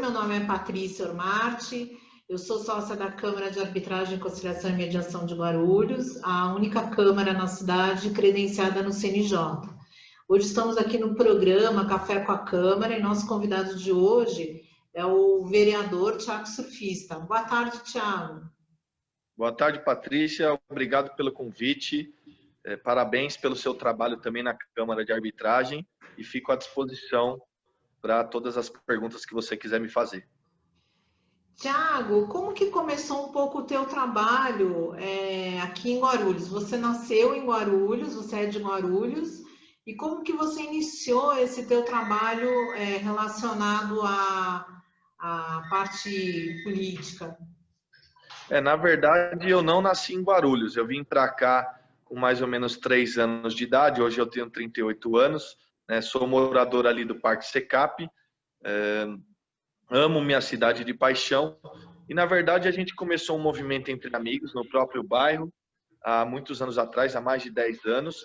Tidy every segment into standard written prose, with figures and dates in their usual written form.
meu nome é Patrícia Ormati, eu sou sócia da Câmara de Arbitragem, Conciliação e Mediação de Guarulhos, a única Câmara na cidade credenciada no CNJ. Hoje estamos aqui no programa Café com a Câmara e nosso convidado de hoje é o vereador Thiago Surfista. Boa tarde, Thiago. Boa tarde, Patrícia. Obrigado pelo convite. Parabéns pelo seu trabalho também na Câmara de Arbitragem e fico à disposição para todas as perguntas que você quiser me fazer. Thiago, como que começou um pouco o teu trabalho aqui em Guarulhos? Você nasceu em Guarulhos, você é de Guarulhos, e como que você iniciou esse teu trabalho relacionado à parte política? Na verdade, eu não nasci em Guarulhos. Eu vim para cá com mais ou menos 3 anos de idade. Hoje eu tenho 38 anos. Sou morador ali do Parque Secap. Amo minha cidade de paixão. E, na verdade, a gente começou um movimento entre amigos no próprio bairro, há muitos anos atrás, há mais de 10 anos,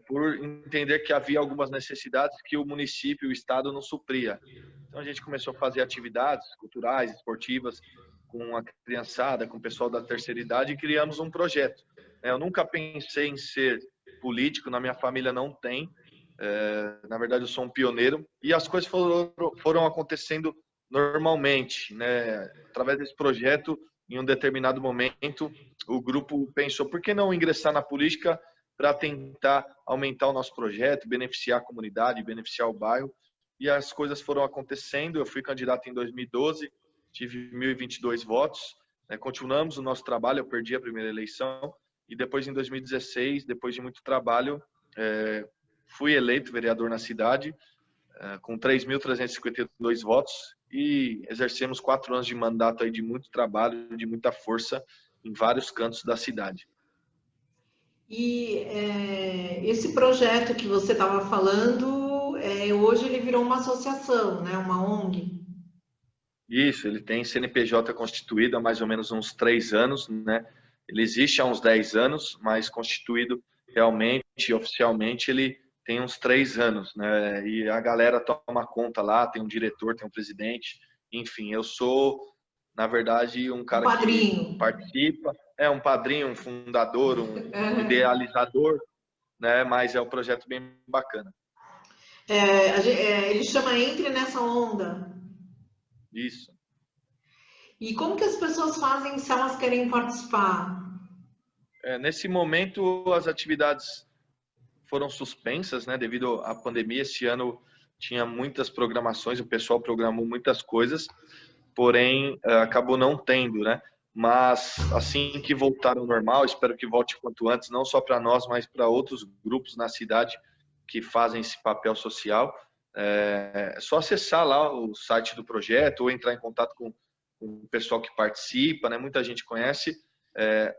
por entender que havia algumas necessidades que o município e o estado não supria. Então, a gente começou a fazer atividades culturais, esportivas, com a criançada, com o pessoal da terceira idade, e criamos um projeto. Eu nunca pensei em ser político, na minha família não tem. Na verdade, eu sou um pioneiro. E as coisas foram acontecendo normalmente, Através desse projeto, em um determinado momento, o grupo pensou, por que não ingressar na política para tentar aumentar o nosso projeto, beneficiar a comunidade, beneficiar o bairro. E as coisas foram acontecendo. Eu fui candidato em 2012, tive 1.022 votos. Continuamos o nosso trabalho, eu perdi a primeira eleição. E depois, em 2016, depois de muito trabalho, fui eleito vereador na cidade, com 3.352 votos. E exercemos 4 anos de mandato aí de muito trabalho, de muita força em vários cantos da cidade. E esse projeto que você estava falando, hoje ele virou uma associação, uma ONG? Isso, ele tem CNPJ constituído há mais ou menos uns 3 anos, Ele existe há uns 10 anos, mas constituído realmente, oficialmente, ele tem uns 3 anos, E a galera toma conta lá, tem um diretor, tem um presidente, enfim, eu sou, na verdade, um cara que participa, um padrinho, um fundador, um idealizador, Mas é um projeto bem bacana. Ele chama Entre Nessa Onda. Isso. E como que as pessoas fazem se elas querem participar? Nesse momento, as atividades foram suspensas, devido à pandemia. Esse ano tinha muitas programações, o pessoal programou muitas coisas, porém, acabou não tendo, Mas, assim que voltar ao normal, espero que volte quanto antes, não só para nós, mas para outros grupos na cidade que fazem esse papel social. É só acessar lá o site do projeto ou entrar em contato com o pessoal que participa, Muita gente conhece.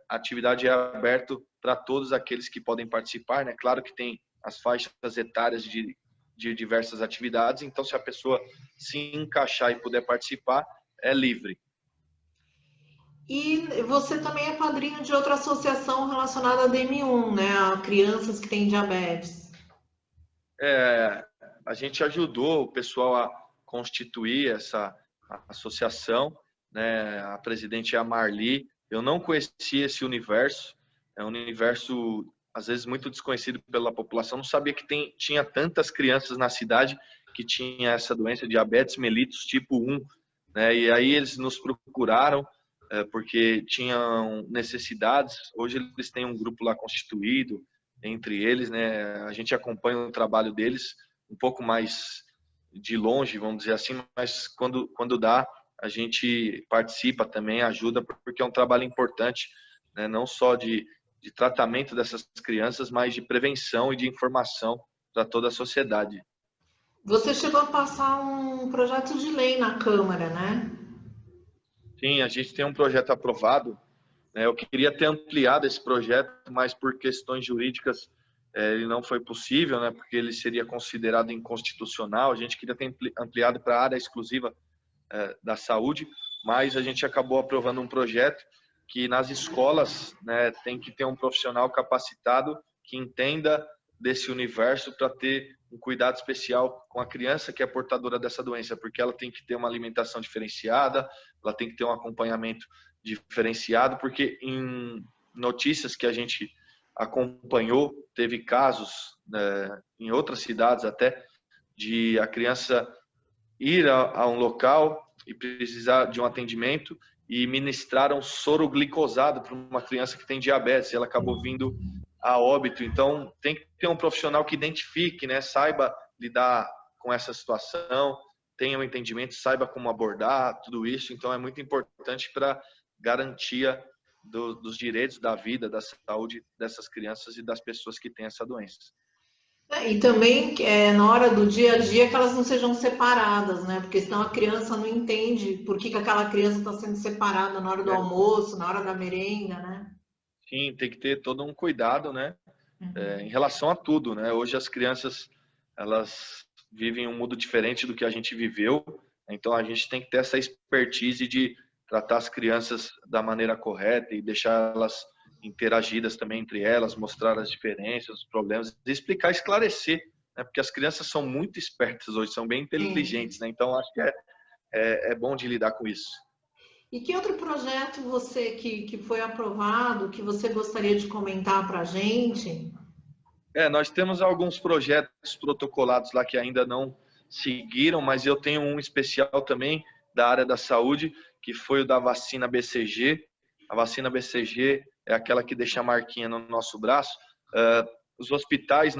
A atividade é aberta para todos aqueles que podem participar, Claro que tem as faixas etárias de diversas atividades, então se a pessoa se encaixar e puder participar, é livre. E você também é padrinho de outra associação relacionada à DM1, A crianças que têm diabetes. A gente ajudou o pessoal a constituir essa associação, A presidente é a Marli. Eu não conhecia esse universo, é um universo às vezes muito desconhecido pela população. Não sabia que tinha tantas crianças na cidade que tinha essa doença, diabetes mellitus tipo 1, E aí eles nos procuraram porque tinham necessidades. Hoje eles têm um grupo lá constituído entre eles, A gente acompanha o trabalho deles um pouco mais de longe, vamos dizer assim, mas quando dá, a gente participa também, ajuda, porque é um trabalho importante, Não só de tratamento dessas crianças, mas de prevenção e de informação para toda a sociedade. Você chegou a passar um projeto de lei na Câmara, Sim, a gente tem um projeto aprovado. Eu queria ter ampliado esse projeto, mas por questões jurídicas ele não foi possível, Porque ele seria considerado inconstitucional. A gente queria ter ampliado para a área exclusiva da saúde, mas a gente acabou aprovando um projeto que nas escolas tem que ter um profissional capacitado que entenda desse universo para ter um cuidado especial com a criança que é portadora dessa doença, porque ela tem que ter uma alimentação diferenciada, ela tem que ter um acompanhamento diferenciado, porque em notícias que a gente acompanhou, teve casos, né, em outras cidades até, de a criança ir a um local e precisar de um atendimento e ministraram soro glicosado para uma criança que tem diabetes, e ela acabou vindo a óbito. Então, tem que ter um profissional que identifique, né, saiba lidar com essa situação, tenha um entendimento, saiba como abordar tudo isso. Então, é muito importante para garantia dos direitos da vida, da saúde dessas crianças e das pessoas que têm essa doença. E também na hora do dia a dia que elas não sejam separadas, né? Porque senão a criança não entende por que aquela criança está sendo separada na hora do almoço, na hora da merenda, né? Sim, tem que ter todo um cuidado, né? Em relação a tudo, né? Hoje as crianças, elas vivem um mundo diferente do que a gente viveu, então a gente tem que ter essa expertise de tratar as crianças da maneira correta e deixar elas interagidas também entre elas, mostrar as diferenças, os problemas, explicar, esclarecer, né? Porque as crianças são muito espertas hoje, são bem inteligentes, né? Então acho que é bom de lidar com isso. E que outro projeto você que foi aprovado, que você gostaria de comentar para a gente? Nós temos alguns projetos protocolados lá que ainda não seguiram, mas eu tenho um especial também da área da saúde, que foi o da vacina BCG. A vacina BCG é aquela que deixa a marquinha no nosso braço. Os hospitais,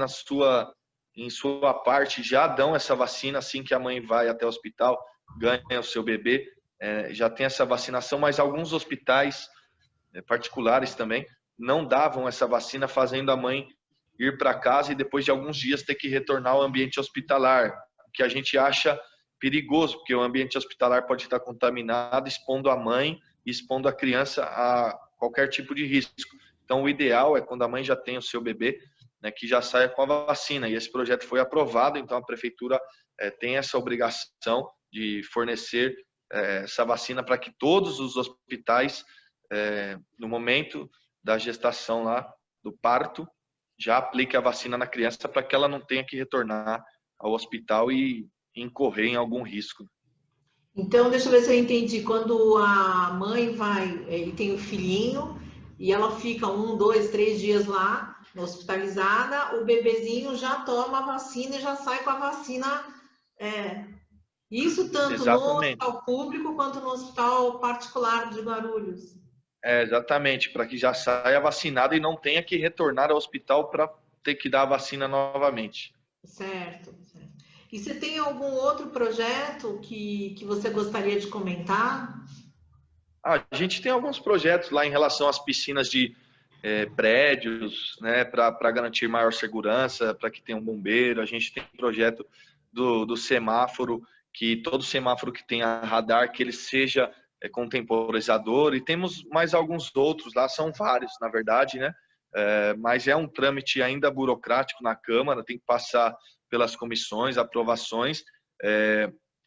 em sua parte, já dão essa vacina assim que a mãe vai até o hospital, ganha o seu bebê. Já tem essa vacinação, mas alguns hospitais particulares também não davam essa vacina, fazendo a mãe ir para casa e depois de alguns dias ter que retornar ao ambiente hospitalar, o que a gente acha perigoso, porque o ambiente hospitalar pode estar contaminado, expondo a mãe e expondo a criança a qualquer tipo de risco. Então, o ideal é quando a mãe já tem o seu bebê, né, que já saia com a vacina. E esse projeto foi aprovado, então a prefeitura tem essa obrigação de fornecer essa vacina para que todos os hospitais, no momento da gestação lá, do parto, já aplique a vacina na criança para que ela não tenha que retornar ao hospital e incorrer em algum risco. Então, deixa eu ver se eu entendi. Quando a mãe vai e tem o filhinho e ela fica 1, 2, 3 dias lá, hospitalizada, o bebezinho já toma a vacina e já sai com a vacina. Isso tanto no Exatamente. hospital público quanto no hospital particular de Guarulhos. Exatamente, para que já saia vacinado e não tenha que retornar ao hospital para ter que dar a vacina novamente. Certo, certo. E você tem algum outro projeto que você gostaria de comentar? A gente tem alguns projetos lá em relação às piscinas de prédios, né, para garantir maior segurança, para que tenha um bombeiro. A gente tem um projeto do semáforo, que todo semáforo que tenha radar, que ele seja contemporizador, e temos mais alguns outros lá, são vários, na verdade, né? Mas é um trâmite ainda burocrático na Câmara, tem que passar pelas comissões, aprovações.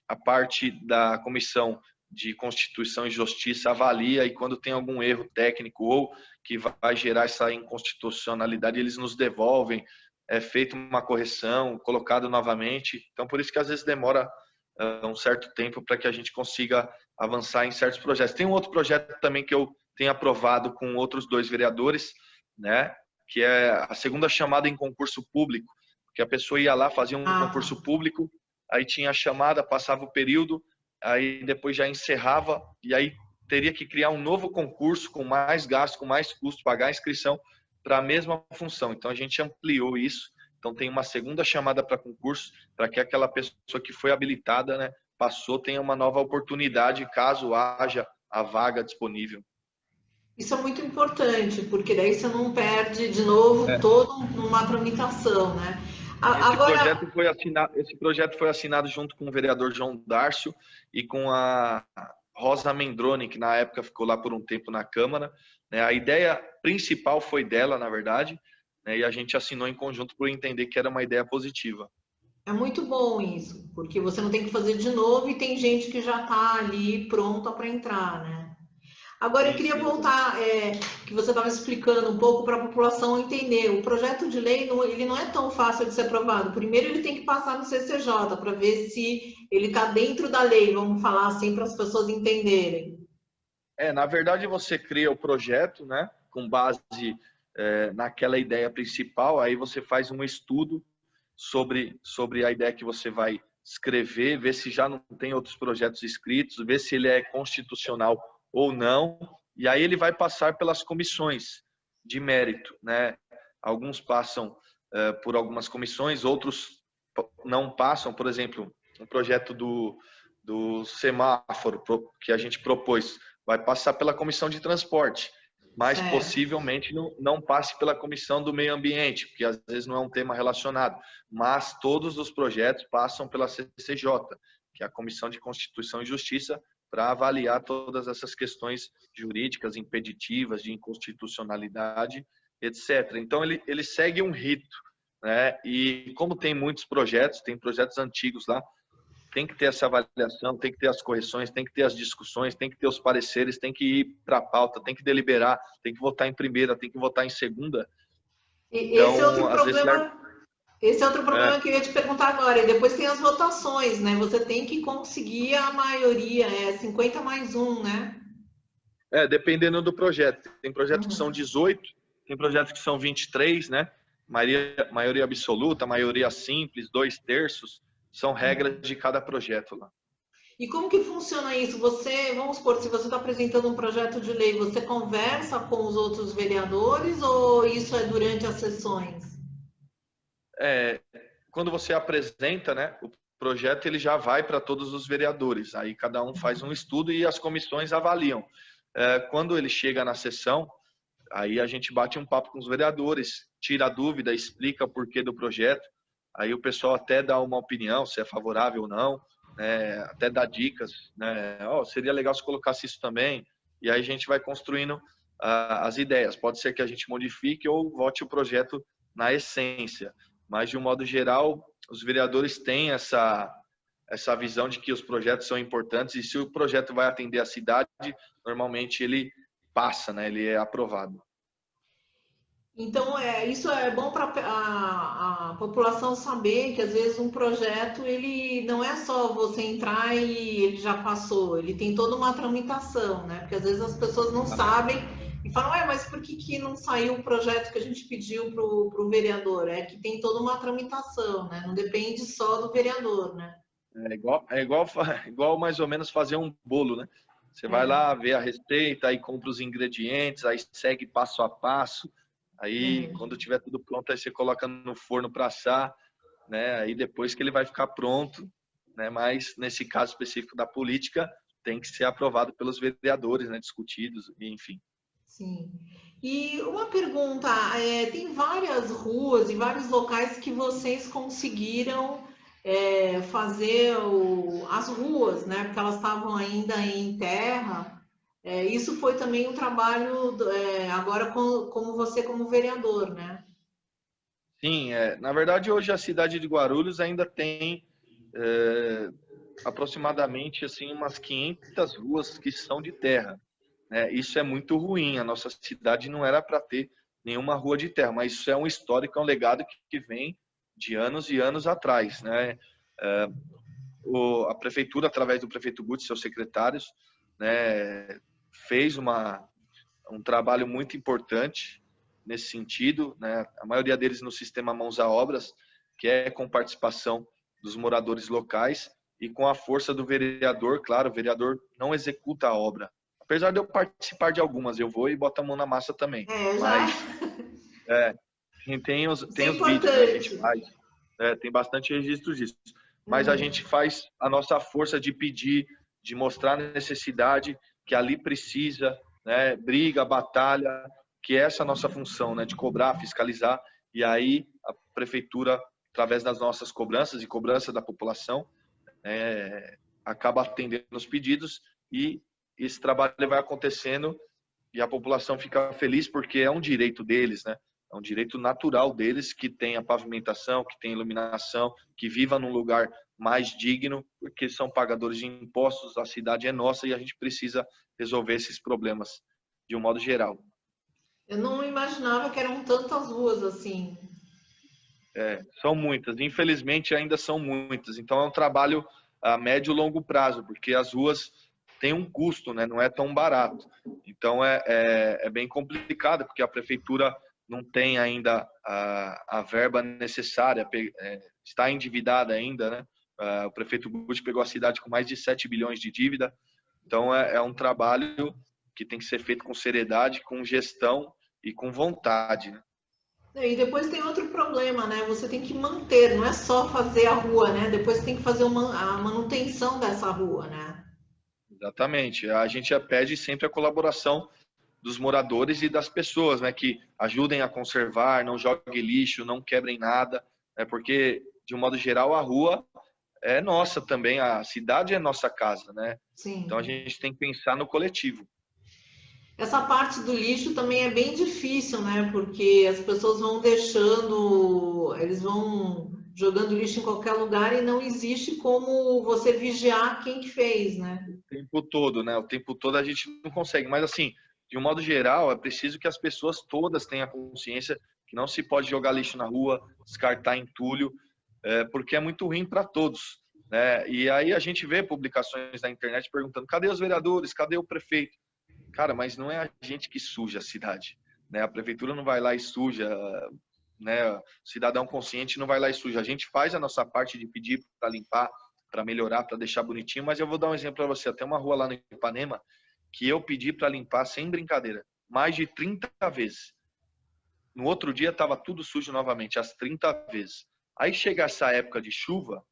A parte da Comissão de Constituição e Justiça avalia, e quando tem algum erro técnico ou que vai gerar essa inconstitucionalidade, eles nos devolvem, é feita uma correção, colocado novamente. Então, por isso que às vezes demora um certo tempo para que a gente consiga avançar em certos projetos. Tem um outro projeto também que eu tenho aprovado com outros 2 vereadores, né, que é a segunda chamada em concurso público, que a pessoa ia lá, fazia um concurso público, aí tinha a chamada, passava o período, aí depois já encerrava, e aí teria que criar um novo concurso com mais gasto, com mais custo, pagar a inscrição para a mesma função. Então a gente ampliou isso. Então tem uma segunda chamada para concurso, para que aquela pessoa que foi habilitada, né, passou, tenha uma nova oportunidade caso haja a vaga disponível. Isso é muito importante, porque daí você não perde de novo toda uma tramitação, né? Esse projeto foi assinado junto com o vereador João Dárcio e com a Rosa Mendrone, que na época ficou lá por um tempo na Câmara. A ideia principal foi dela, na verdade, e a gente assinou em conjunto por entender que era uma ideia positiva. É muito bom isso, porque você não tem que fazer de novo e tem gente que já está ali pronta para entrar, né? Agora, eu Sim, queria sim, voltar, que você estava explicando um pouco para a população entender. O projeto de lei, ele não é tão fácil de ser aprovado. Primeiro, ele tem que passar no CCJ para ver se ele está dentro da lei, vamos falar assim, para as pessoas entenderem. Na verdade, você cria o projeto, né, com base naquela ideia principal, aí você faz um estudo sobre a ideia que você vai escrever, ver se já não tem outros projetos escritos, ver se ele é constitucional ou não, e aí ele vai passar pelas comissões de mérito, né? Alguns passam por algumas comissões, outros não passam. Por exemplo, um projeto do semáforo que a gente propôs vai passar pela comissão de transporte, mas Certo. possivelmente não passe pela comissão do meio ambiente, porque às vezes não é um tema relacionado, mas todos os projetos passam pela CCJ, que é a Comissão de Constituição e Justiça, para avaliar todas essas questões jurídicas, impeditivas, de inconstitucionalidade, etc. Então, ele segue um rito, né? E como tem muitos projetos, tem projetos antigos lá, tem que ter essa avaliação, tem que ter as correções, tem que ter as discussões, tem que ter os pareceres, tem que ir para a pauta, tem que deliberar, tem que votar em primeira, tem que votar em segunda. E Então, às vezes leva. esse é outro É, problema que eu ia te perguntar agora. E depois tem as votações, né? Você tem que conseguir a maioria, 50 mais um, né? dependendo do projeto. Tem projetos que são Uhum. 18, tem projetos que são 23, né? Maioria absoluta, maioria simples, 2/3, são regras de cada projeto lá. E como que funciona isso? Você, vamos supor, se você está apresentando um projeto de lei, você conversa com os outros vereadores ou isso é durante as sessões? É, quando você apresenta, né, o projeto, ele já vai para todos os vereadores. Aí cada um faz um estudo e as comissões avaliam. Quando ele chega na sessão, aí a gente bate um papo com os vereadores, tira a dúvida, explica o porquê do projeto. Aí o pessoal até dá uma opinião, se é favorável ou não, né, até dá dicas, né? Oh, seria legal se colocasse isso também. E aí a gente vai construindo as ideias. Pode ser que a gente modifique ou vote o projeto na essência. Mas, de um modo geral, os vereadores têm essa visão de que os projetos são importantes e se o projeto vai atender a cidade, normalmente ele passa, né? Ele é aprovado. Então, isso é bom para a população saber que às vezes um projeto ele não é só você entrar e ele já passou, ele tem toda uma tramitação, né? Porque às vezes as pessoas não sabem e falam, ué, mas por que não saiu o projeto que a gente pediu para o vereador? É que tem toda uma tramitação, né? Não depende só do vereador, né? Igual mais ou menos fazer um bolo, né? Você vai É, lá, vê a receita, aí compra os ingredientes, aí segue passo a passo. Aí, é. quando tiver tudo pronto, aí você coloca no forno para assar, né? Aí depois que ele vai ficar pronto, né? Mas nesse caso específico da política, tem que ser aprovado pelos vereadores, né? Discutidos, enfim. Sim. E uma pergunta, tem várias ruas e vários locais que vocês conseguiram fazer as ruas, né? Porque elas estavam ainda em terra. Isso foi também um trabalho agora como você como vereador, né? Sim, na verdade hoje a cidade de Guarulhos ainda tem é, aproximadamente assim umas 500 ruas que são de terra, né? Isso é muito ruim. A nossa cidade não era para ter nenhuma rua de terra, mas isso é um histórico, é um legado que vem de anos e anos atrás, né? A prefeitura, através do prefeito Guti, seus secretários, né, fez um trabalho muito importante nesse sentido, né? A maioria deles no sistema Mãos à Obras, que é com participação dos moradores locais e com a força do vereador. Claro, o vereador não executa a obra. Apesar de eu participar de algumas, eu vou e boto a mão na massa também. Já Mas é, isso é tem os vídeos, né? A gente importante. faz, tem bastante registro disso. Mas a Uhum. gente faz a nossa força de pedir, de mostrar a necessidade que ali precisa, né? Briga, batalha, que é essa nossa função, né? De cobrar, fiscalizar. E aí a prefeitura, através das nossas cobranças e cobrança da população, acaba atendendo os pedidos e esse trabalho vai acontecendo e a população fica feliz porque é um direito deles, né? É um direito natural deles que tenha pavimentação, que tenha iluminação, que viva num lugar mais digno, porque são pagadores de impostos, a cidade é nossa e a gente precisa resolver esses problemas de um modo geral. Eu não imaginava que eram tantas ruas assim. São muitas, infelizmente ainda são muitas. Então é um trabalho a médio e longo prazo, porque as ruas têm um custo, né? Não é tão barato. Então é bem complicado, porque a prefeitura não tem ainda a verba necessária, está endividada ainda, né? O prefeito Guti pegou a cidade com mais de 7 bilhões de dívida. Então é um trabalho que tem que ser feito com seriedade, com gestão e com vontade, né? E depois tem outro problema, né? Você tem que manter, não é só fazer a rua, né? Depois tem que fazer a manutenção dessa rua, né? Exatamente. A gente pede sempre a colaboração dos moradores e das pessoas, né, que ajudem a conservar, não joguem lixo, não quebrem nada, né, porque de um modo geral a rua é nossa também, a cidade é nossa casa, né? Então a Sim. gente tem que pensar no coletivo. Essa parte do lixo também é bem difícil, né? Porque as pessoas vão deixando, eles vão jogando lixo em qualquer lugar e não existe como você vigiar quem que fez, né? O tempo todo, né? O tempo todo a gente não consegue, mas assim, de um modo geral, é preciso que as pessoas todas tenham consciência que não se pode jogar lixo na rua, descartar entulho, porque é muito ruim para todos, né? E aí a gente vê publicações na internet perguntando: cadê os vereadores? Cadê o prefeito? Cara, mas não é a gente que suja a cidade, né? A prefeitura não vai lá e suja, né? O cidadão consciente não vai lá e suja. A gente faz a nossa parte de pedir para limpar, para melhorar, para deixar bonitinho, mas eu vou dar um exemplo para você. Tem uma rua lá no Ipanema que eu pedi para limpar, sem brincadeira, mais de 30 vezes. No outro dia estava tudo sujo novamente, as 30 vezes. Aí chega essa época de chuva,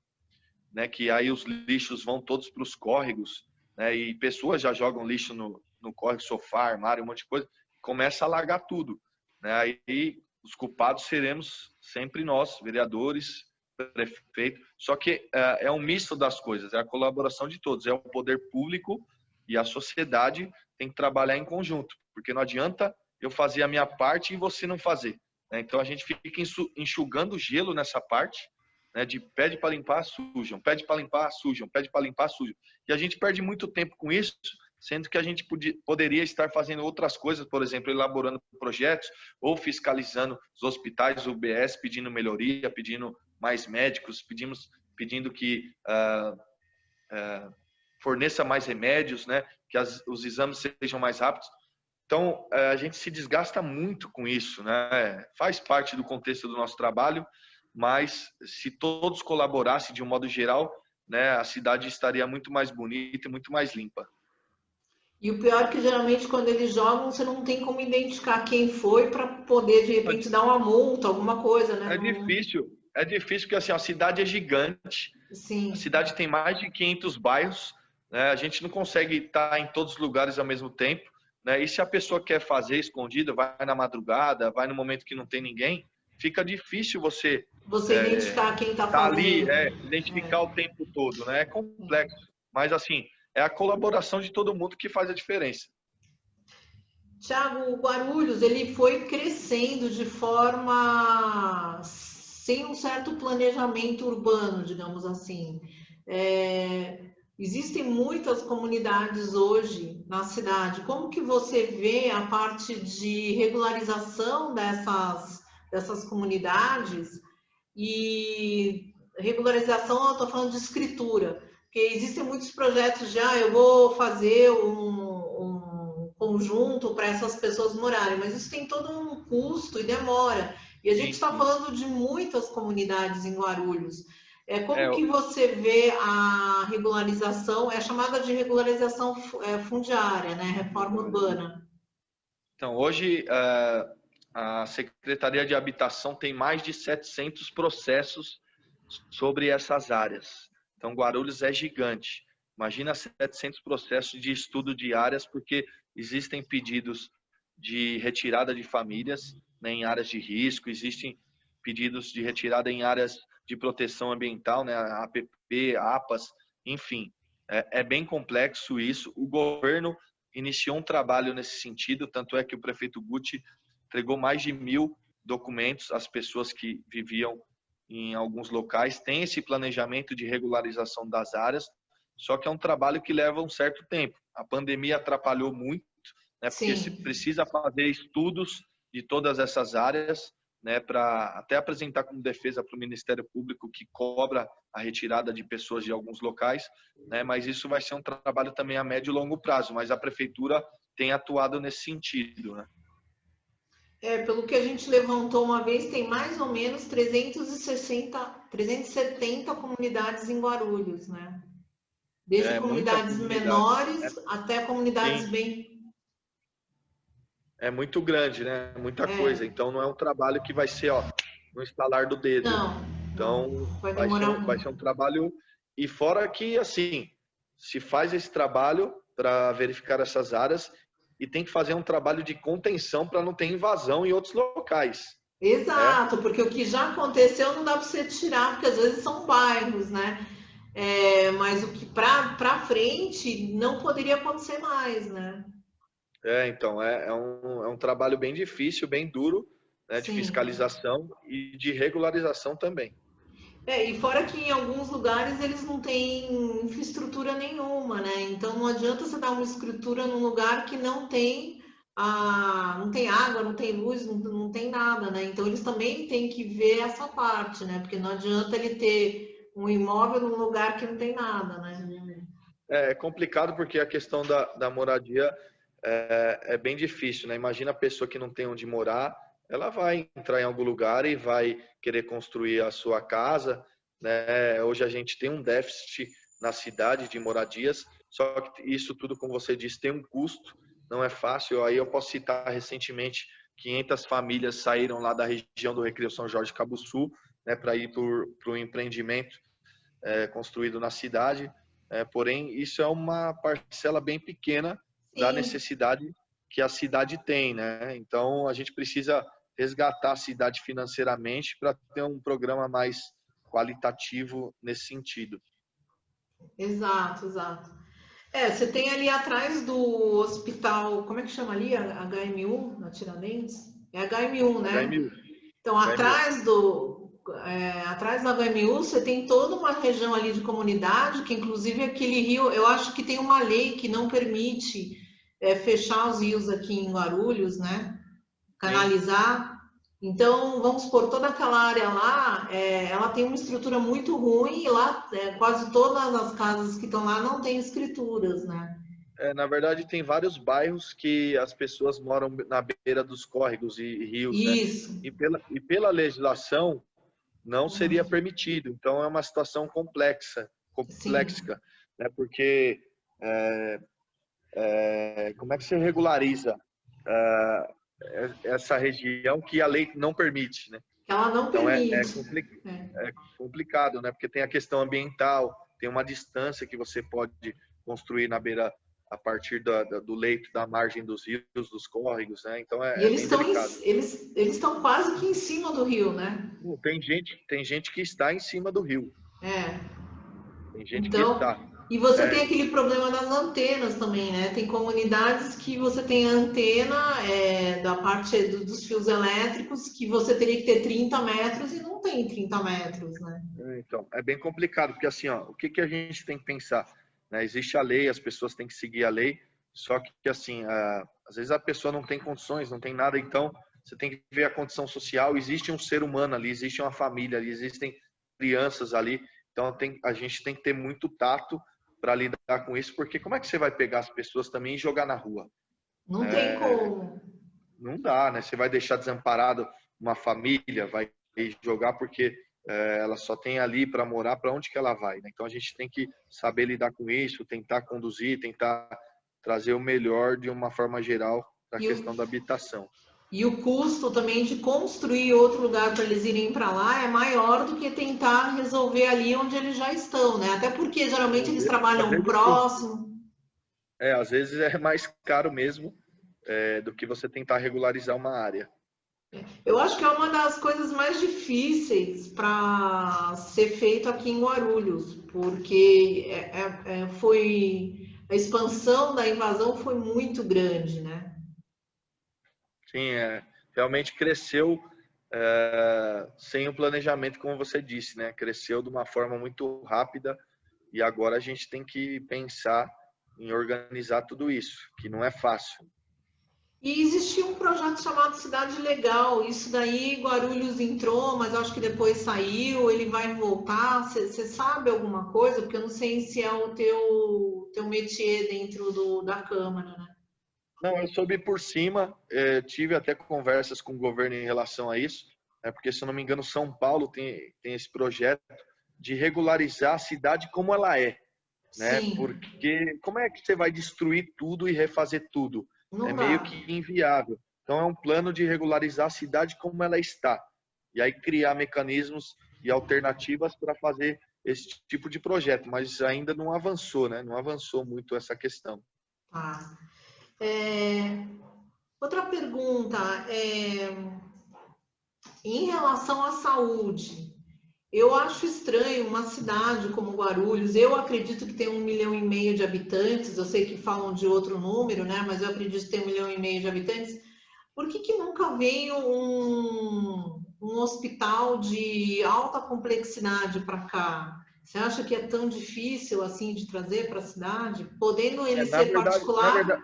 né, que aí os lixos vão todos para os córregos, né, e pessoas já jogam lixo no córrego, sofá, armário, um monte de coisa, começa a alagar tudo, né, aí os culpados seremos sempre nós, vereadores, prefeito, só que é um misto das coisas, é a colaboração de todos, é o poder público e a sociedade tem que trabalhar em conjunto, porque não adianta eu fazer a minha parte e você não fazer, né, então a gente fica enxugando gelo nessa parte, né, de pede para limpar, sujam, pede para limpar, sujam, pede para limpar, sujam. E a gente perde muito tempo com isso, sendo que a gente poderia estar fazendo outras coisas, por exemplo, elaborando projetos ou fiscalizando os hospitais, o UBS, pedindo melhoria, pedindo mais médicos, pedindo que forneça mais remédios, né, que os exames sejam mais rápidos. Então, a gente se desgasta muito com isso, né? Faz parte do contexto do nosso trabalho, mas se todos colaborassem de um modo geral, né, a cidade estaria muito mais bonita e muito mais limpa. E o pior é que geralmente quando eles jogam, você não tem como identificar quem foi para poder de repente dar uma multa, alguma coisa, né? É difícil porque assim, a cidade é gigante, a Sim. cidade tem mais de 500 bairros, né? A gente não consegue estar em todos os lugares ao mesmo tempo, né? E se a pessoa quer fazer escondida, vai na madrugada, vai no momento que não tem ninguém, fica difícil você Você identificar quem está tá ali, fazendo. identificar o tempo todo, né? É complexo, mas assim, é a colaboração de todo mundo que faz a diferença. Tiago, o Guarulhos ele foi crescendo de forma sem um certo planejamento urbano, digamos assim. Existem muitas comunidades hoje na cidade. Como que você vê a parte de regularização dessas comunidades? E regularização, eu estou falando de escritura, porque existem muitos projetos de, eu vou fazer um conjunto para essas pessoas morarem, mas isso tem todo um custo e demora. E a gente está falando de muitas comunidades em Guarulhos. Como que você vê a regularização, é chamada de regularização fundiária, né? Reforma urbana. Então, hoje, a Secretaria de Habitação tem mais de 700 processos sobre essas áreas. Então, Guarulhos é gigante. Imagina 700 processos de estudo de áreas, porque existem pedidos de retirada de famílias, né, em áreas de risco, existem pedidos de retirada em áreas de proteção ambiental, né, APP, APAS, enfim. É bem complexo isso. O governo iniciou um trabalho nesse sentido, tanto é que o prefeito Guti entregou mais de 1.000 documentos as pessoas que viviam em alguns locais, tem esse planejamento de regularização das áreas, só que é um trabalho que leva um certo tempo. A pandemia atrapalhou muito, né, porque se Sim. precisa fazer estudos de todas essas áreas, né, para até apresentar como defesa para o Ministério Público, que cobra a retirada de pessoas de alguns locais, né, mas isso vai ser um trabalho também a médio e longo prazo, mas a prefeitura tem atuado nesse sentido, né? Pelo que a gente levantou uma vez, tem mais ou menos 370 comunidades em Guarulhos, né? Desde É muita comunidades comunidade. menores até comunidades Sim, bem. é muito grande, né? Muita coisa. É, Então não é um trabalho que vai ser, ó, no estalar do dedo. não, não, Então vai demorar vai ser muito. um trabalho. E fora que, assim, se faz esse trabalho para verificar essas áreas e tem que fazer um trabalho de contenção para não ter invasão em outros locais, né? Exato, porque o que já aconteceu não dá para você tirar, porque às vezes são bairros, né? Mas o que para frente não poderia acontecer mais, né? Então, é um trabalho bem difícil, bem duro, né, de Sim. fiscalização e de regularização também. E fora que em alguns lugares eles não têm infraestrutura nenhuma, né? Então não adianta você dar uma escritura num lugar que não tem água, não tem luz, não tem nada, né? Então eles também têm que ver essa parte, né? Porque não adianta ele ter um imóvel num lugar que não tem nada, né? É complicado porque a questão da moradia é bem difícil, né? Imagina a pessoa que não tem onde morar, ela vai entrar em algum lugar e vai querer construir a sua casa, né? Hoje a gente tem um déficit na cidade de moradias, só que isso tudo, como você disse, tem um custo, não é fácil. Aí eu posso citar recentemente 500 famílias saíram lá da região do Recreio São Jorge Cabo Sul, né, para ir para o empreendimento construído na cidade. Porém, isso é uma parcela bem pequena da Sim, necessidade que a cidade tem, né? Então, a gente precisa resgatar a cidade financeiramente para ter um programa mais qualitativo nesse sentido. exato, exato. Você tem ali atrás do hospital, como é que chama ali? HMU, na Tiradentes? É HMU, né? HMU, Então, HMU. atrás do HMU, você tem toda uma região ali de comunidade, que inclusive aquele rio, eu acho que tem uma lei que não permite fechar os rios aqui em Guarulhos, né? Sim. Canalizar. Então, vamos supor, toda aquela área lá, ela tem uma estrutura muito ruim e lá quase todas as casas que estão lá não têm escrituras, né? Na verdade, tem vários bairros que as pessoas moram na beira dos córregos e rios, né? Isso. E pela legislação, não seria Uhum. permitido. Então, é uma situação Sim. complexa, né? Porque como é que você regulariza essa região que a lei não permite, né? Ela não Então, permite. É. é complicado, né? Porque tem a questão ambiental, tem uma distância que você pode construir na beira, a partir do leito, da margem dos rios, dos córregos, né? Então, E é bem delicado. eles estão quase que em cima do rio, né? Tem gente que está em cima do rio, É. tem gente que Então, está. e você tem É, aquele problema das antenas também, né? Tem comunidades que você tem a antena da parte dos fios elétricos que você teria que ter 30 metros e não tem 30 metros, né? então, é bem complicado, porque assim, ó, o que que a gente tem que pensar? Né? Existe a lei, as pessoas têm que seguir a lei, só que assim, às vezes a pessoa não tem condições, não tem nada, então você tem que ver a condição social, existe um ser humano ali, existe uma família ali, existem crianças ali, então a gente tem que ter muito tato para lidar com isso, porque como é que você vai pegar as pessoas também e jogar na rua? Não tem como. Não dá, né? Você vai deixar desamparado uma família, vai jogar porque ela só tem ali para morar, para onde que ela vai, né? Então a gente tem que saber lidar com isso, tentar conduzir, tentar trazer o melhor de uma forma geral para a E o, questão da habitação. e o custo também de construir outro lugar para eles irem para lá é maior do que tentar resolver ali onde eles já estão, né? Até porque geralmente eles Às trabalham vezes sim. próximo. Às vezes é mais caro mesmo do que você tentar regularizar uma área. Eu acho que é uma das coisas mais difíceis para ser feito aqui em Guarulhos, porque a expansão da invasão foi muito grande, né? Sim, realmente cresceu sem o planejamento, como você disse, né? Cresceu de uma forma muito rápida e agora a gente tem que pensar em organizar tudo isso, que não é fácil. E existia um projeto chamado Cidade Legal. Isso daí Guarulhos entrou, mas acho que depois saiu. Ele vai voltar. Você sabe alguma coisa? Porque eu não sei se é o teu métier dentro da Câmara, né? Não, eu soube por cima, tive até conversas com o governo em relação a isso, porque, se eu não me engano, São Paulo tem esse projeto de regularizar a cidade como ela é, né? Sim, Porque como é que você vai destruir tudo e refazer tudo? É não meio dá. que inviável. Então, é um plano de regularizar a cidade como ela está. E aí criar mecanismos e alternativas para fazer esse tipo de projeto, mas ainda não avançou, né? Não avançou muito essa questão. Tá. É, outra pergunta, em relação à saúde, eu acho estranho uma cidade como Guarulhos, eu acredito que tem 1,5 milhão de habitantes, eu sei que falam de outro número, né? Mas eu acredito que tem 1,5 milhão de habitantes. Por que nunca veio um hospital de alta complexidade para cá? Você acha que é tão difícil assim de trazer para a cidade? Podendo ele Na ser verdade, na particular? verdade,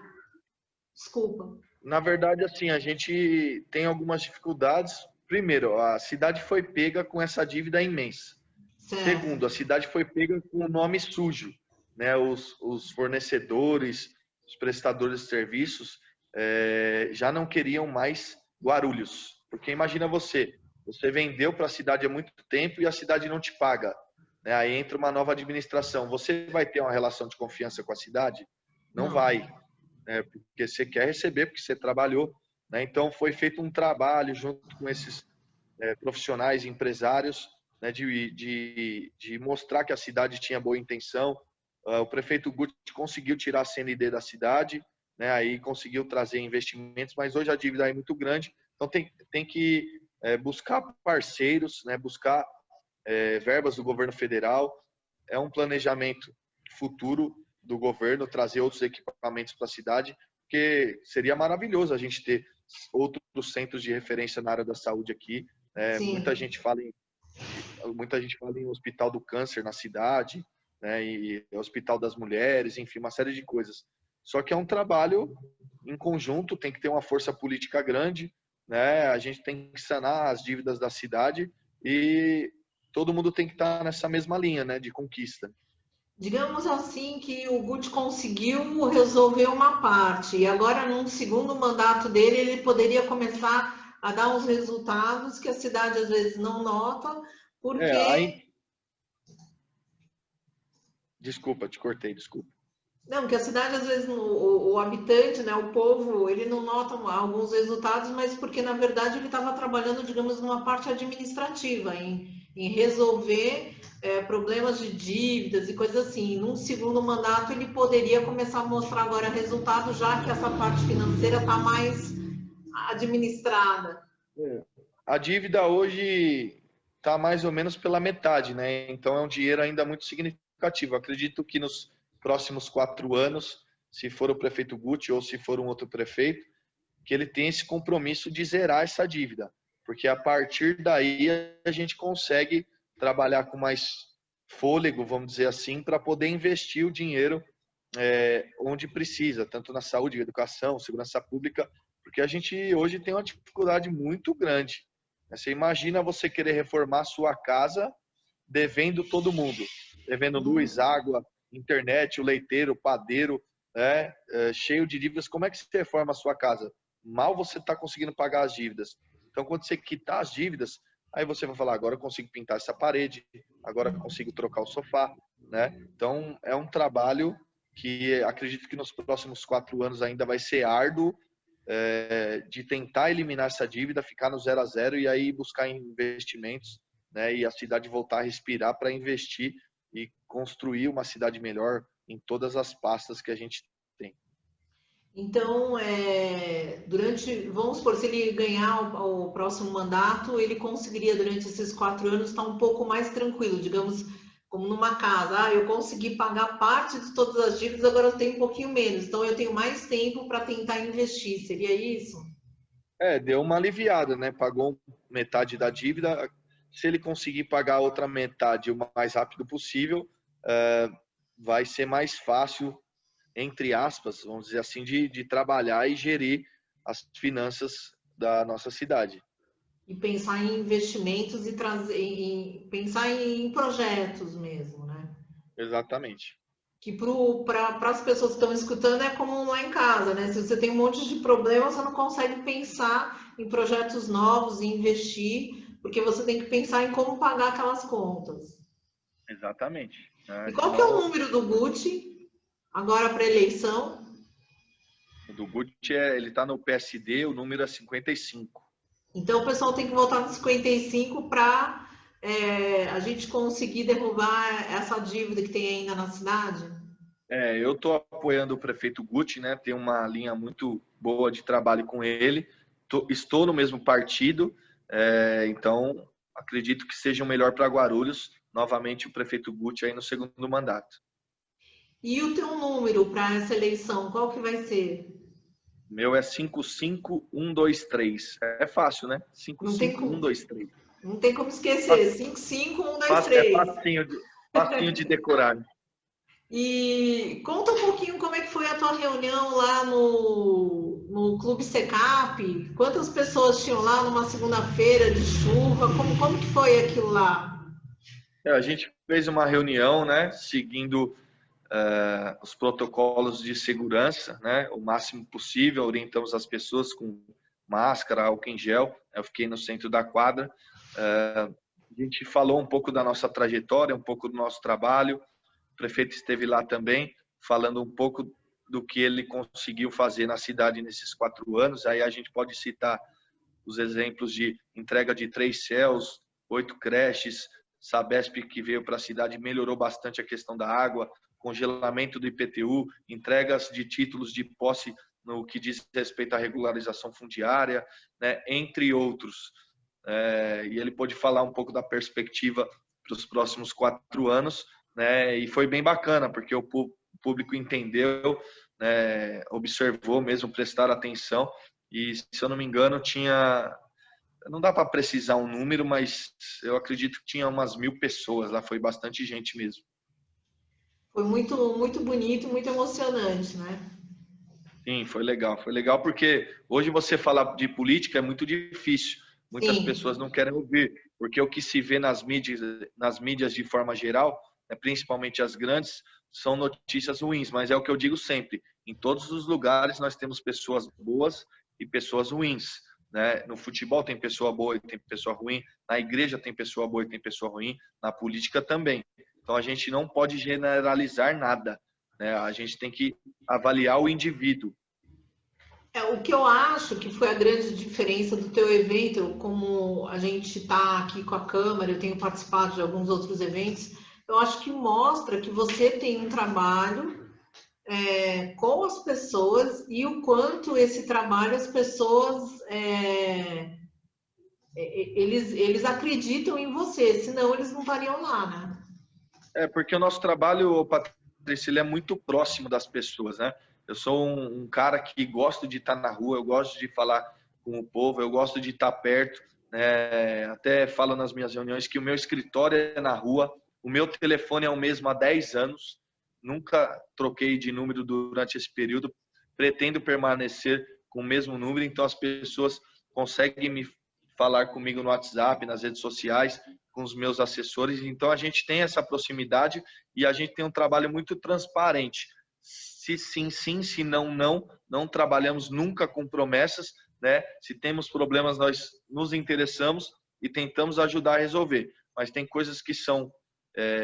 Desculpa. Na verdade, assim, a gente tem algumas dificuldades. Primeiro, a cidade foi pega com essa dívida imensa. Certo. Segundo, a cidade foi pega com o nome sujo, né? Os fornecedores, os prestadores de serviços já não queriam mais Guarulhos, porque imagina você vendeu para a cidade há muito tempo e a cidade não te paga, né? Aí entra uma nova administração. Você vai ter uma relação de confiança com a cidade? Não Não. vai, porque você quer receber, porque você trabalhou, né? Então foi feito um trabalho junto com esses profissionais, empresários, né, de mostrar que a cidade tinha boa intenção. O prefeito Guti conseguiu tirar a CND da cidade, né, aí conseguiu trazer investimentos, mas hoje a dívida é muito grande, então tem que buscar parceiros, né, buscar verbas do governo federal. É um planejamento futuro do governo trazer outros equipamentos para a cidade, porque seria maravilhoso a gente ter outros centros de referência na área da saúde aqui. Muita Sim. gente fala em Hospital do Câncer na cidade, né, e Hospital das Mulheres, enfim, uma série de coisas. Só que é um trabalho em conjunto, tem que ter uma força política grande, né? A gente tem que sanar as dívidas da cidade e todo mundo tem que estar nessa mesma linha, né, de conquista. Digamos assim que o Guti conseguiu resolver uma parte e agora num segundo mandato dele ele poderia começar a dar uns resultados que a cidade às vezes não nota, Aí, porque desculpa, te cortei, desculpa. não, que a cidade às vezes o habitante, né, o povo, ele não nota alguns resultados, mas porque na verdade ele estava trabalhando, digamos, numa parte administrativa, em resolver problemas de dívidas e coisas assim. Num segundo mandato ele poderia começar a mostrar agora resultado, já que essa parte financeira está mais administrada. A dívida hoje está mais ou menos pela metade, né? Então é um dinheiro ainda muito significativo. Acredito que nos próximos 4 anos, se for o prefeito Guti ou se for um outro prefeito, que ele tem esse compromisso de zerar essa dívida, porque a partir daí a gente consegue trabalhar com mais fôlego, vamos dizer assim, para poder investir o dinheiro onde precisa, tanto na saúde, educação, segurança pública, porque a gente hoje tem uma dificuldade muito grande. Você imagina você querer reformar a sua casa devendo todo mundo, devendo luz, água, internet, o leiteiro, o padeiro, né, cheio de dívidas. Como é que você reforma a sua casa? Mal você está conseguindo pagar as dívidas. Então, quando você quitar as dívidas, aí você vai falar: agora eu consigo pintar essa parede, agora eu consigo trocar o sofá, né? Então, é um trabalho que acredito que nos próximos 4 anos ainda vai ser árduo, de tentar eliminar essa dívida, ficar no 0 a 0 e aí buscar investimentos, né, e a cidade voltar a respirar para investir e construir uma cidade melhor em todas as pastas que a gente tem. Então, vamos supor, se ele ganhar o próximo mandato, ele conseguiria, durante esses 4 anos, estar um pouco mais tranquilo, digamos, como numa casa. Ah, eu consegui pagar parte de todas as dívidas, agora eu tenho um pouquinho menos, então eu tenho mais tempo para tentar investir. Seria isso? Deu uma aliviada, né? Pagou metade da dívida. Se ele conseguir pagar a outra metade o mais rápido possível, vai ser mais fácil, entre aspas, vamos dizer assim, de trabalhar e gerir as finanças da nossa cidade. E pensar em investimentos e pensar em projetos mesmo, né? Exatamente. Que para as pessoas que estão escutando é como lá em casa, né? Se você tem um monte de problemas, você não consegue pensar em projetos novos e investir, porque você tem que pensar em como pagar aquelas contas. Exatamente. E qual que é o número do Guti agora para eleição? O do Guti, ele está no PSD, o número é 55. Então o pessoal tem que votar no 55 para a gente conseguir derrubar essa dívida que tem ainda na cidade? Eu estou apoiando o prefeito Guti, né? Tem uma linha muito boa de trabalho com ele. Estou no mesmo partido, então acredito que seja o melhor para Guarulhos. Novamente o prefeito Guti aí no segundo mandato. E o teu número para essa eleição, qual que vai ser? Meu é 55123. É fácil, né? Não tem como, 55123. não tem como esquecer. 55123. É facinho de decorar. E conta um pouquinho como é que foi a tua reunião lá no Clube Secap. Quantas pessoas tinham lá numa segunda-feira de chuva? Como que foi aquilo lá? A gente fez uma reunião, né? Seguindo os protocolos de segurança, né? O máximo possível. Orientamos as pessoas com máscara, álcool em gel. Eu fiquei no centro da quadra. A gente falou um pouco da nossa trajetória, um pouco do nosso trabalho. O prefeito esteve lá também, falando um pouco do que ele conseguiu fazer na cidade nesses 4 anos. Aí a gente pode citar os exemplos de entrega de 3 CELs, 8 creches, Sabesp que veio para a cidade melhorou bastante a questão da água, congelamento do IPTU, entregas de títulos de posse no que diz respeito à regularização fundiária, né, entre outros. E ele pôde falar um pouco da perspectiva para os próximos 4 anos, né, e foi bem bacana, porque o público entendeu, né, observou mesmo, prestaram atenção, e se eu não me engano não dá para precisar um número, mas eu acredito que tinha umas 1.000 pessoas lá, foi bastante gente mesmo. Foi muito, muito bonito, muito emocionante, né? Sim, foi legal porque hoje você falar de política é muito difícil. Muitas Sim. pessoas não querem ouvir, porque o que se vê nas mídias de forma geral, principalmente as grandes, são notícias ruins, mas é o que eu digo sempre, em todos os lugares nós temos pessoas boas e pessoas ruins, né? No futebol tem pessoa boa e tem pessoa ruim, na igreja tem pessoa boa e tem pessoa ruim, na política também. Então a gente não pode generalizar nada, né? A gente tem que avaliar o indivíduo. O que eu acho que foi a grande diferença do teu evento, como a gente está aqui com a Câmara, eu tenho participado de alguns outros eventos, eu acho que mostra que você tem um trabalho com as pessoas e o quanto esse trabalho as pessoas eles acreditam em você, senão eles não estariam lá, né? Porque o nosso trabalho, Patrícia, ele é muito próximo das pessoas, né? Eu sou um cara que gosto de estar na rua, eu gosto de falar com o povo, eu gosto de estar perto, né? Até falo nas minhas reuniões que o meu escritório é na rua, o meu telefone é o mesmo há 10 anos, nunca troquei de número durante esse período, pretendo permanecer com o mesmo número, então as pessoas conseguem me falar comigo no WhatsApp, nas redes sociais, com os meus assessores, então a gente tem essa proximidade e a gente tem um trabalho muito transparente. Se sim, sim, se não, não, não trabalhamos nunca com promessas, né? Se temos problemas, nós nos interessamos e tentamos ajudar a resolver, mas tem coisas que são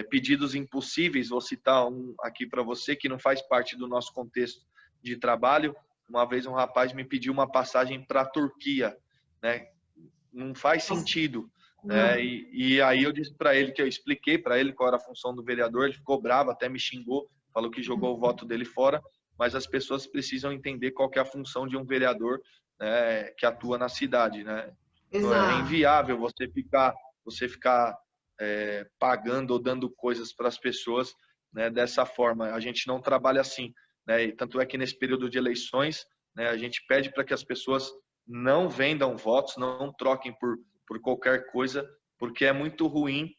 pedidos impossíveis, vou citar um aqui para você, que não faz parte do nosso contexto de trabalho. Uma vez um rapaz me pediu uma passagem para a Turquia, né? Não faz sentido. E aí eu disse para ele, que eu expliquei para ele qual era a função do vereador, ele ficou bravo, até me xingou, falou que jogou o voto dele fora, mas as pessoas precisam entender qual que é a função de um vereador, né, que atua na cidade, né? É Exato. inviável você ficar pagando ou dando coisas para as pessoas, né, dessa forma. A gente não trabalha assim, né? E tanto é que nesse período de eleições, né, a gente pede para que as pessoas não vendam votos, não troquem por por qualquer coisa, porque é muito ruim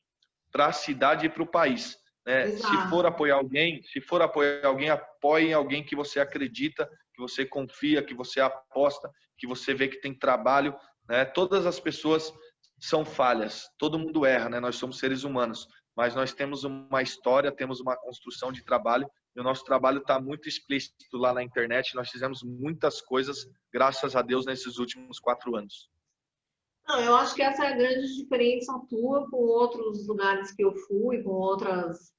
para a cidade e para o país, né? Exato. Se for apoiar alguém, apoie alguém que você acredita, que você confia, que você aposta, que você vê que tem trabalho, né? Todas as pessoas são falhas, todo mundo erra, né? Nós somos seres humanos, mas nós temos uma história, temos uma construção de trabalho, e o nosso trabalho está muito explícito lá na internet. Nós fizemos muitas coisas, graças a Deus, nesses últimos 4 anos. Não, eu acho que essa é a grande diferença tua com outros lugares que eu fui, com outras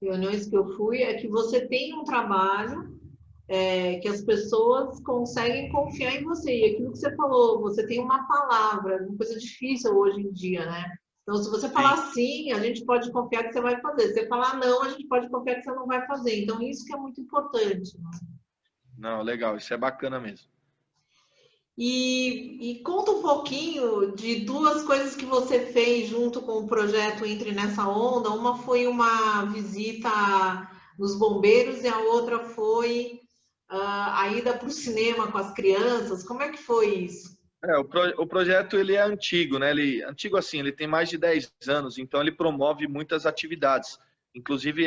reuniões que eu fui, é que você tem um trabalho, que as pessoas conseguem confiar em você. E aquilo que você falou, você tem uma palavra, uma coisa difícil hoje em dia, né? Então, se você Sim, falar sim, a gente pode confiar que você vai fazer. Se você falar não, a gente pode confiar que você não vai fazer. Então, isso que é muito importante, né? não, legal, isso é bacana mesmo. E conta um pouquinho de duas coisas que você fez junto com o projeto Entre Nessa Onda. Uma foi uma visita nos bombeiros e a outra foi a ida para o cinema com as crianças. Como é que foi isso? O projeto ele é antigo, né? Antigo assim, ele tem mais de 10 anos, então ele promove muitas atividades, inclusive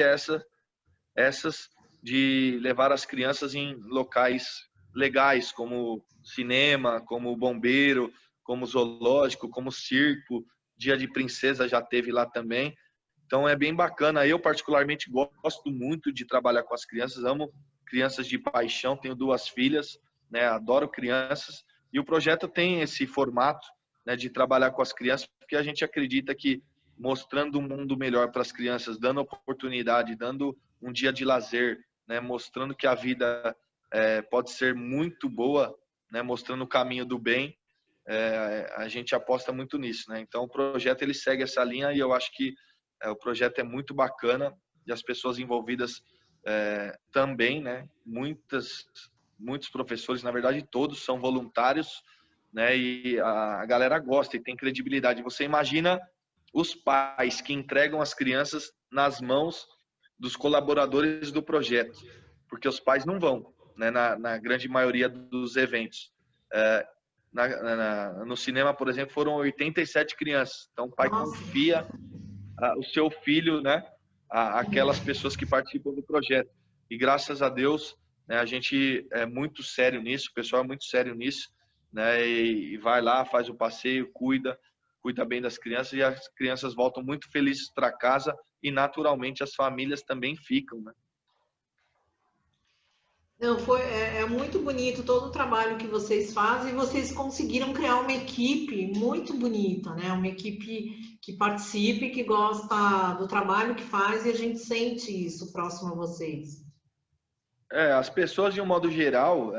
essas de levar as crianças em locais legais, como cinema, como bombeiro, como zoológico, como circo, Dia de Princesa já teve lá também. Então é bem bacana. Eu particularmente gosto muito de trabalhar com as crianças, amo crianças de paixão, tenho 2 filhas, né? Adoro crianças. E o projeto tem esse formato, né, de trabalhar com as crianças, porque a gente acredita que mostrando um mundo melhor para as crianças, dando oportunidade, dando um dia de lazer, né, mostrando que a vida pode ser muito boa, né, mostrando o caminho do bem, a gente aposta muito nisso, né? Então o projeto ele segue essa linha e eu acho que o projeto é muito bacana e as pessoas envolvidas também, né? Muitos professores, na verdade todos são voluntários, né? E a galera gosta e tem credibilidade. Você imagina os pais que entregam as crianças nas mãos dos colaboradores do projeto, porque os pais não vão, né? Na grande maioria dos eventos. No cinema, por exemplo, foram 87 crianças. Então, o pai Nossa, confia o seu filho, né, aquelas pessoas que participam do projeto. E graças a Deus, né, a gente é muito sério nisso, o pessoal é muito sério nisso, né, e vai lá, faz o passeio, cuida bem das crianças e as crianças voltam muito felizes para casa e naturalmente as famílias também ficam, né? não, é muito bonito todo o trabalho que vocês fazem e vocês conseguiram criar uma equipe muito bonita, né? Uma equipe que participe, que gosta do trabalho que faz e a gente sente isso próximo a vocês. As pessoas de um modo geral,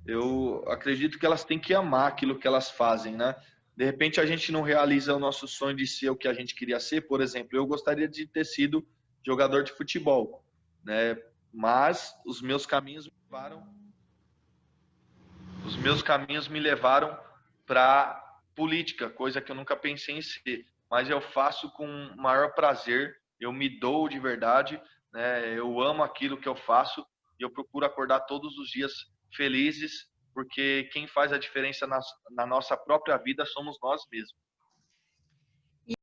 eu acredito que elas têm que amar aquilo que elas fazem, né? De repente a gente não realiza o nosso sonho de ser o que a gente queria ser. Por exemplo, eu gostaria de ter sido jogador de futebol, né? Mas os meus caminhos me levaram para política, coisa que eu nunca pensei em ser. Mas eu faço com o maior prazer, eu me dou de verdade, né? Eu amo aquilo que eu faço e eu procuro acordar todos os dias felizes, porque quem faz a diferença na nossa própria vida somos nós mesmos.